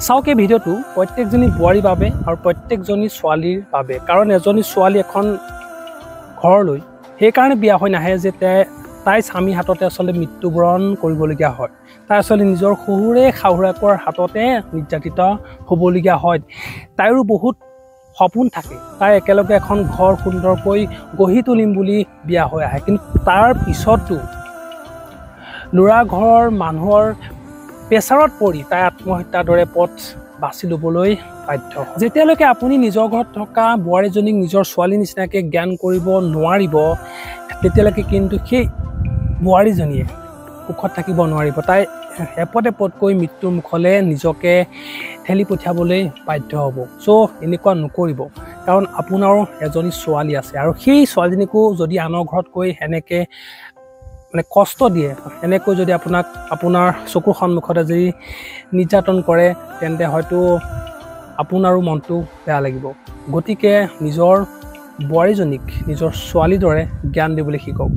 চাওক এই ভিডিঅ'টো প্ৰত্যেকজনী বোৱাৰীৰ বাবে আৰু প্ৰত্যেকজনী ছোৱালীৰ বাবে। কাৰণ এজনী ছোৱালী এখন ঘৰলৈ সেইকাৰণে বিয়া হৈ নাহে যে তাই স্বামী হাততে আচলতে মৃত্যুবৰণ কৰিবলগীয়া হয়। তাই আচলতে নিজৰ শহুৰে শাহুৱেকৰ হাততে নিৰ্যাতিত হ'বলগীয়া হয়। তাইৰো বহুত সপোন থাকে, তাই একেলগে এখন ঘৰ সুন্দৰকৈ গঢ়ি তুলিম বুলি বিয়া হৈ আহে। কিন্তু তাৰ পিছতো ল'ৰা ঘৰৰ মানুহৰ প্ৰেছাৰত পৰি তাই আত্মহত্যাৰ দৰে পথ বাছি ল'বলৈ বাধ্য। যেতিয়ালৈকে আপুনি নিজৰ ঘৰত থকা বোৱাৰীজনীক নিজৰ ছোৱালীৰ নিচিনাকৈ জ্ঞান কৰিব নোৱাৰিব, তেতিয়ালৈকে কিন্তু সেই বোৱাৰীজনীয়ে সুখত থাকিব নোৱাৰিব। তাই এপদ এপদকৈ মৃত্যুৰ মুখলৈ নিজকে ঠেলি পঠিয়াবলৈ বাধ্য হ'ব। চ' এনেকুৱা নকৰিব, কাৰণ আপোনাৰো এজনী ছোৱালী আছে আৰু সেই ছোৱালীজনীকো যদি আনৰ ঘৰত গৈ সেনেকৈ কষ্ট দিয়ে, এনেকৈ যদি আপোনাৰ চকুৰ সন্মুখতে যদি নিৰ্যাতন কৰে, তেন্তে হয়তো আপোনাৰো মনটো বেয়া লাগিব। গতিকে নিজৰ বোৱাৰীজনীক নিজৰ ছোৱালীৰ দৰে জ্ঞান দিবলৈ শিকক।